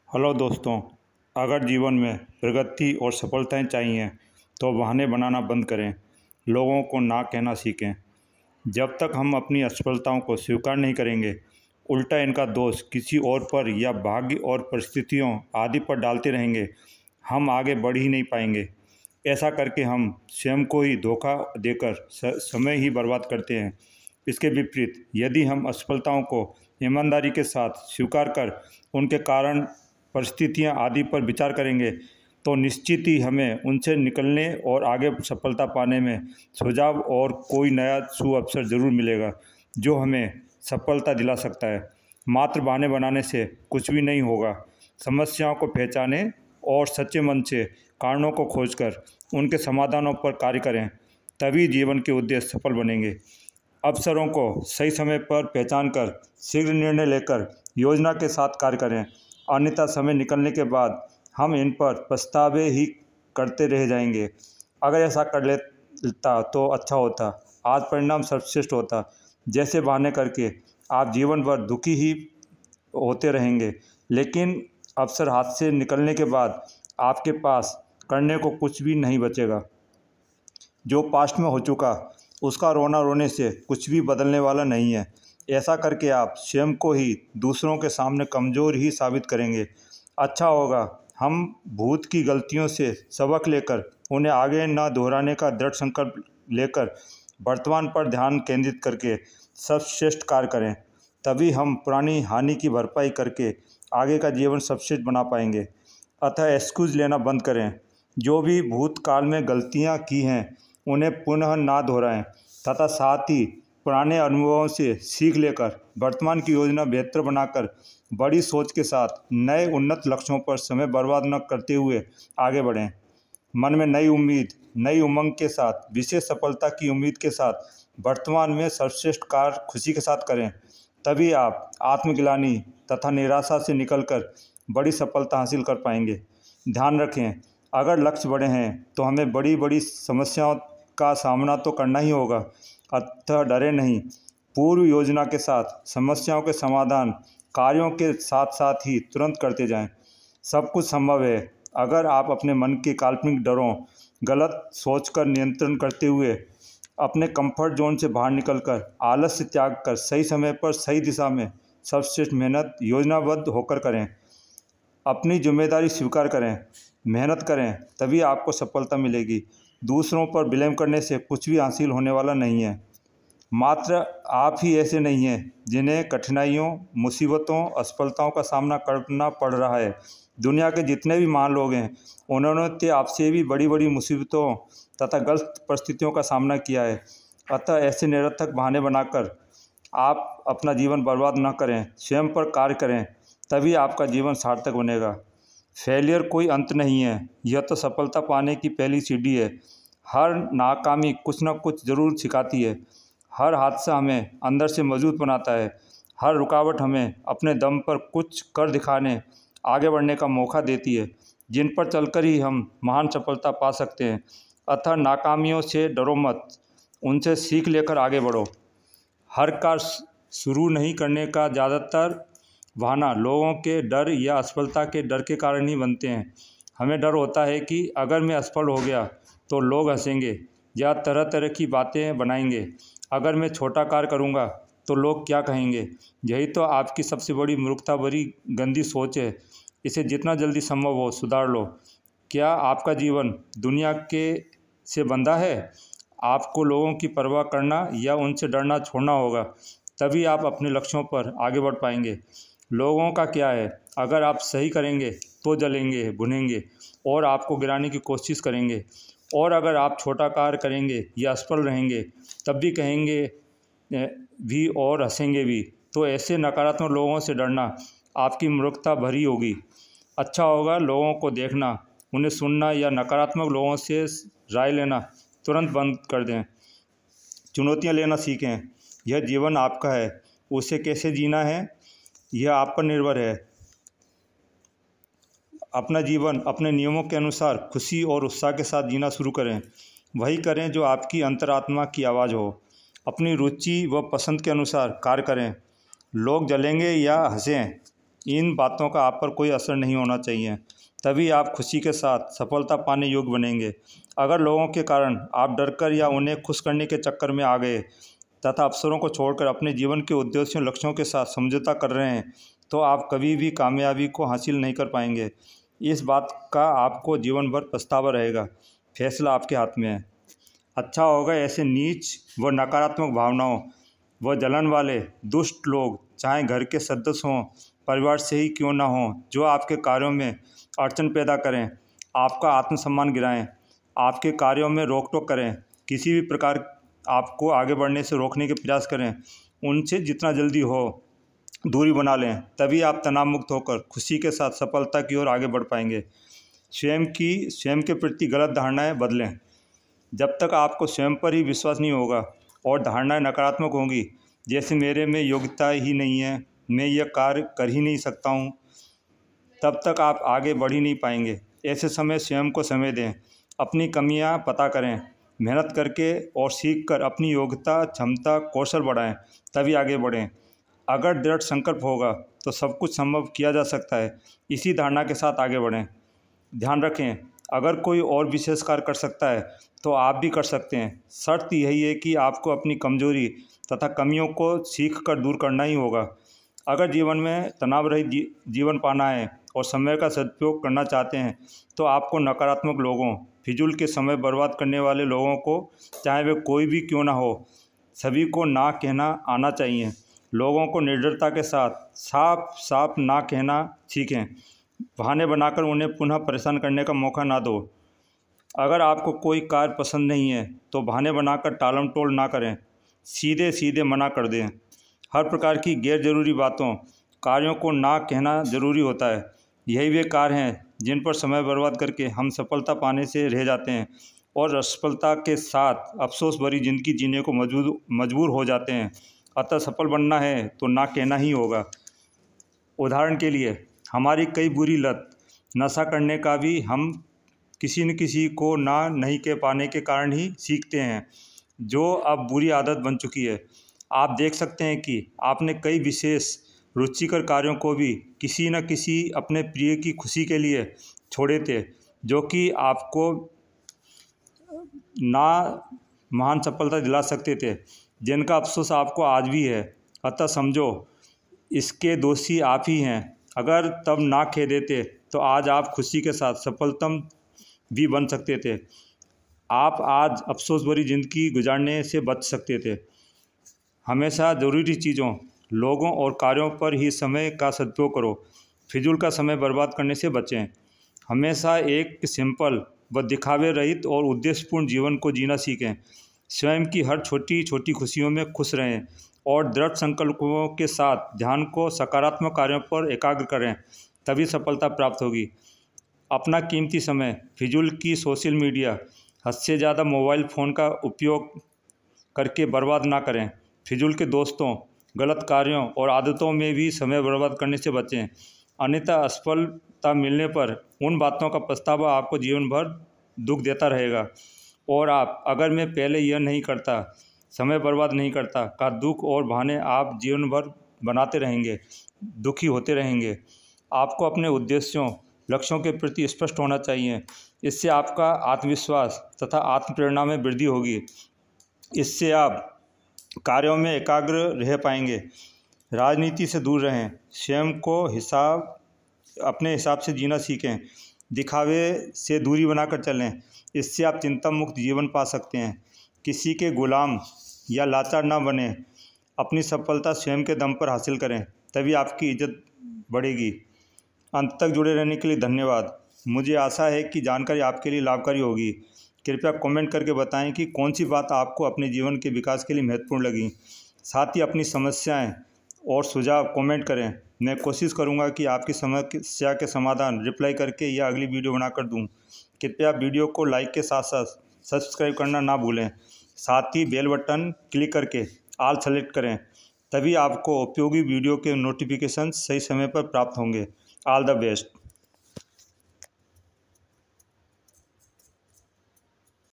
Hello दोस्तों। अगर जीवन में प्रगति और सफलताएं चाहिए तो बहाने बनाना बंद करें, लोगों को ना कहना सीखें। जब तक हम अपनी असफलताओं को स्वीकार नहीं करेंगे, उल्टा इनका दोष किसी और पर या भाग्य और परिस्थितियों आदि पर डालते रहेंगे, हम आगे बढ़ ही नहीं पाएंगे। ऐसा करके हम स्वयं को ही धोखा देकर समय ही बर्बाद करते हैं। इसके विपरीत यदि हम असफलताओं को ईमानदारी के साथ स्वीकार कर उनके कारण परिस्थितियां आदि पर विचार करेंगे तो निश्चित ही हमें उनसे निकलने और आगे सफलता पाने में सुझाव और कोई नया अवसर जरूर मिलेगा जो हमें सफलता दिला सकता है। मात्र बहाने बनाने से कुछ भी नहीं होगा। समस्याओं को पहचानें और सच्चे मन से कारणों को खोजकर उनके समाधानों पर कार्य करें, तभी जीवन के उद्देश्य सफल बनेंगे। अवसरों को सही समय पर पहचान कर शीघ्र निर्णय लेकर योजना के साथ कार्य करें, अन्यथा समय निकलने के बाद हम इन पर पछतावे ही करते रह जाएंगे। अगर ऐसा कर लेता तो अच्छा होता, आज परिणाम सर्वश्रेष्ठ होता। जैसे बहाने करके आप जीवन भर दुखी ही होते रहेंगे, लेकिन अवसर हाथ से निकलने के बाद आपके पास करने को कुछ भी नहीं बचेगा। जो पास्ट में हो चुका उसका रोना रोने से कुछ भी बदलने वाला नहीं है। ऐसा करके आप स्वयं को ही दूसरों के सामने कमज़ोर ही साबित करेंगे। अच्छा होगा हम भूत की गलतियों से सबक लेकर उन्हें आगे न दोहराने का दृढ़ संकल्प लेकर वर्तमान पर ध्यान केंद्रित करके सर्वश्रेष्ठ कार्य करें, तभी हम पुरानी हानि की भरपाई करके आगे का जीवन सर्वश्रेष्ठ बना पाएंगे। अतः एक्सक्यूज़ लेना बंद करें। जो भी भूतकाल में गलतियां की हैं उन्हें पुनः ना दोहराएं तथा साथ ही पुराने अनुभवों से सीख लेकर वर्तमान की योजना बेहतर बनाकर बड़ी सोच के साथ नए उन्नत लक्ष्यों पर समय बर्बाद न करते हुए आगे बढ़ें। मन में नई उम्मीद, नई उमंग के साथ विशेष सफलता की उम्मीद के साथ वर्तमान में सर्वश्रेष्ठ कार्य खुशी के साथ करें, तभी आप आत्मग्लानि तथा निराशा से निकलकर बड़ी सफलता हासिल कर पाएंगे। ध्यान रखें, अगर लक्ष्य बड़े हैं तो हमें बड़ी बड़ी समस्याओं का सामना तो करना ही होगा, अतः डरे नहीं। पूर्व योजना के साथ समस्याओं के समाधान कार्यों के साथ साथ ही तुरंत करते जाएं। सब कुछ संभव है अगर आप अपने मन के काल्पनिक डरों, गलत सोचकर नियंत्रण करते हुए अपने कंफर्ट जोन से बाहर निकलकर आलस्य त्याग कर सही समय पर सही दिशा में सर्वश्रेष्ठ मेहनत योजनाबद्ध होकर करें। अपनी जिम्मेदारी स्वीकार करें, मेहनत करें, तभी आपको सफलता मिलेगी। दूसरों पर ब्लेम करने से कुछ भी हासिल होने वाला नहीं है। मात्र आप ही ऐसे नहीं हैं जिन्हें कठिनाइयों, मुसीबतों, असफलताओं का सामना करना पड़ रहा है। दुनिया के जितने भी महान लोग हैं उन्होंने तो आपसे भी बड़ी बड़ी मुसीबतों तथा गलत परिस्थितियों का सामना किया है। अतः ऐसे निरर्थक बहाने बनाकर आप अपना जीवन बर्बाद न करें, स्वयं पर कार्य करें, तभी आपका जीवन सार्थक बनेगा। फेलियर कोई अंत नहीं है, यह तो सफलता पाने की पहली सीढ़ी है। हर नाकामी कुछ न कुछ ज़रूर सिखाती है। हर हादसा हमें अंदर से मजबूत बनाता है। हर रुकावट हमें अपने दम पर कुछ कर दिखाने, आगे बढ़ने का मौका देती है, जिन पर चलकर ही हम महान सफलता पा सकते हैं। अतः नाकामियों से डरो मत, उनसे सीख लेकर आगे बढ़ो। हर कार्य शुरू नहीं करने का ज़्यादातर बहाना लोगों के डर या असफलता के डर के कारण ही बनते हैं। हमें डर होता है कि अगर मैं असफल हो गया तो लोग हंसेंगे या तरह तरह की बातें बनाएंगे। अगर मैं छोटा कार्य करूंगा तो लोग क्या कहेंगे। यही तो आपकी सबसे बड़ी मूर्खता भरी गंदी सोच है। इसे जितना जल्दी संभव हो सुधार लो। क्या आपका जीवन दुनिया के से बंधा है? आपको लोगों की परवाह करना या उनसे डरना छोड़ना होगा, तभी आप अपने लक्ष्यों पर आगे बढ़ पाएंगे। लोगों का क्या है, अगर आप सही करेंगे तो जलेंगे, भुनेंगे और आपको गिराने की कोशिश करेंगे, और अगर आप छोटा कार्य करेंगे या असफल रहेंगे तब भी कहेंगे भी और हंसेंगे भी। तो ऐसे नकारात्मक लोगों से डरना आपकी मूर्खता भरी होगी। अच्छा होगा लोगों को देखना, उन्हें सुनना या नकारात्मक लोगों से राय लेना तुरंत बंद कर दें। चुनौतियां लेना सीखें। यह जीवन आपका है, उसे कैसे जीना है यह आप पर निर्भर है। अपना जीवन अपने नियमों के अनुसार खुशी और उत्साह के साथ जीना शुरू करें। वही करें जो आपकी अंतरात्मा की आवाज़ हो। अपनी रुचि व पसंद के अनुसार कार्य करें। लोग जलेंगे या हंसें, इन बातों का आप पर कोई असर नहीं होना चाहिए, तभी आप खुशी के साथ सफलता पाने योग्य बनेंगे। अगर लोगों के कारण आप डरकर या उन्हें खुश करने के चक्कर में आ गए तथा अवसरों को छोड़कर अपने जीवन के उद्देश्यों लक्ष्यों के साथ समझौता कर रहे हैं तो आप कभी भी कामयाबी को हासिल नहीं कर पाएंगे। इस बात का आपको जीवन भर पछतावा रहेगा। फैसला आपके हाथ में है। अच्छा होगा ऐसे नीच व नकारात्मक भावनाओं व जलन वाले दुष्ट लोग, चाहे घर के सदस्य हों, परिवार से ही क्यों ना हों, जो आपके कार्यों में अड़चन पैदा करें, आपका आत्मसम्मान गिराएं, आपके कार्यों में रोक टोक करें, किसी भी प्रकार आपको आगे बढ़ने से रोकने के प्रयास करें, उनसे जितना जल्दी हो दूरी बना लें। तभी आप तनाव मुक्त होकर खुशी के साथ सफलता की ओर आगे बढ़ पाएंगे। स्वयं के प्रति गलत धारणाएं बदलें। जब तक आपको स्वयं पर ही विश्वास नहीं होगा और धारणाएं नकारात्मक होंगी, जैसे मेरे में योग्यता ही नहीं है, मैं यह कार्य कर ही नहीं सकता हूँ, तब तक आप आगे बढ़ ही नहीं पाएंगे। ऐसे समय स्वयं को समय दें, अपनी कमियां पता करें, मेहनत करके और सीख कर अपनी योग्यता, क्षमता, कौशल बढ़ाएं, तभी आगे बढ़ें। अगर दृढ़ संकल्प होगा तो सब कुछ संभव किया जा सकता है। इसी धारणा के साथ आगे बढ़ें। ध्यान रखें, अगर कोई और विशेष कार्य कर सकता है तो आप भी कर सकते हैं। शर्त यही है कि आपको अपनी कमजोरी तथा कमियों को सीख कर दूर करना ही होगा। अगर जीवन में तनाव रहित जीवन पाना है और समय का सदुपयोग करना चाहते हैं तो आपको नकारात्मक लोगों, फिजूल के समय बर्बाद करने वाले लोगों को, चाहे वे कोई भी क्यों ना हो, सभी को ना कहना आना चाहिए। लोगों को निडरता के साथ साफ साफ ना कहना सीखें। बहाने बनाकर उन्हें पुनः परेशान करने का मौका ना दो। अगर आपको कोई कार्य पसंद नहीं है तो बहाने बनाकर टालम टोल ना करें, सीधे सीधे मना कर दें। हर प्रकार की गैर जरूरी बातों, कार्यों को ना कहना जरूरी होता है। यही वे कार्य हैं जिन पर समय बर्बाद करके हम सफलता पाने से रह जाते हैं और असफलता के साथ अफसोस भरी जिंदगी जीने को मजबूर हो जाते हैं। अतः सफल बनना है तो ना कहना ही होगा। उदाहरण के लिए, हमारी कई बुरी लत, नशा करने का भी हम किसी न किसी को ना नहीं कह पाने के कारण ही सीखते हैं, जो अब बुरी आदत बन चुकी है। आप देख सकते हैं कि आपने कई विशेष रुचिकर कार्यों को भी किसी न किसी अपने प्रिय की खुशी के लिए छोड़े थे, जो कि आपको ना महान सफलता दिला सकते थे, जिनका अफसोस आपको आज भी है। अतः समझो, इसके दोषी आप ही हैं। अगर तब ना कह देते तो आज आप खुशी के साथ सफलतम भी बन सकते थे। आप आज अफसोस भरी जिंदगी गुजारने से बच सकते थे। हमेशा ज़रूरी चीज़ों, लोगों और कार्यों पर ही समय का सदुपयोग करो। फिजूल का समय बर्बाद करने से बचें। हमेशा एक सिंपल व दिखावे रहित और उद्देश्यपूर्ण जीवन को जीना सीखें। स्वयं की हर छोटी छोटी खुशियों में खुश रहें और दृढ़ संकल्पों के साथ ध्यान को सकारात्मक कार्यों पर एकाग्र करें, तभी सफलता प्राप्त होगी। अपना कीमती समय फिजूल की सोशल मीडिया, हद से ज़्यादा मोबाइल फ़ोन का उपयोग करके बर्बाद ना करें। फिजूल के दोस्तों, गलत कार्यों और आदतों में भी समय बर्बाद करने से बचें, अन्यथा असफलता मिलने पर उन बातों का पछतावा आपको जीवन भर दुख देता रहेगा। और आप, अगर मैं पहले यह नहीं करता, समय बर्बाद नहीं करता, का दुख और बहाने आप जीवन भर बनाते रहेंगे, दुखी होते रहेंगे। आपको अपने उद्देश्यों, लक्ष्यों के प्रति स्पष्ट होना चाहिए। इससे आपका आत्मविश्वास तथा आत्मप्रेरणा में वृद्धि होगी। इससे आप कार्यों में एकाग्र रह पाएंगे। राजनीति से दूर रहें, स्वयं को अपने हिसाब से जीना सीखें, दिखावे से दूरी बनाकर चलें। इससे आप चिंता मुक्त जीवन पा सकते हैं। किसी के गुलाम या लाचार ना बने, अपनी सफलता स्वयं के दम पर हासिल करें, तभी आपकी इज्जत बढ़ेगी। अंत तक जुड़े रहने के लिए धन्यवाद। मुझे आशा है कि जानकारी आपके लिए लाभकारी होगी। कृपया कमेंट करके बताएं कि कौन सी बात आपको अपने जीवन के विकास के लिए महत्वपूर्ण लगी। साथ ही अपनी समस्याएं और सुझाव कमेंट करें। मैं कोशिश करूंगा कि आपकी समस्या के समाधान रिप्लाई करके या अगली वीडियो बनाकर दूं। कृपया वीडियो को लाइक के साथ साथ सब्सक्राइब करना ना भूलें। साथ ही बेल बटन क्लिक करके ऑल सेलेक्ट करें, तभी आपको उपयोगी वीडियो के नोटिफिकेशन सही समय पर प्राप्त होंगे। All the best.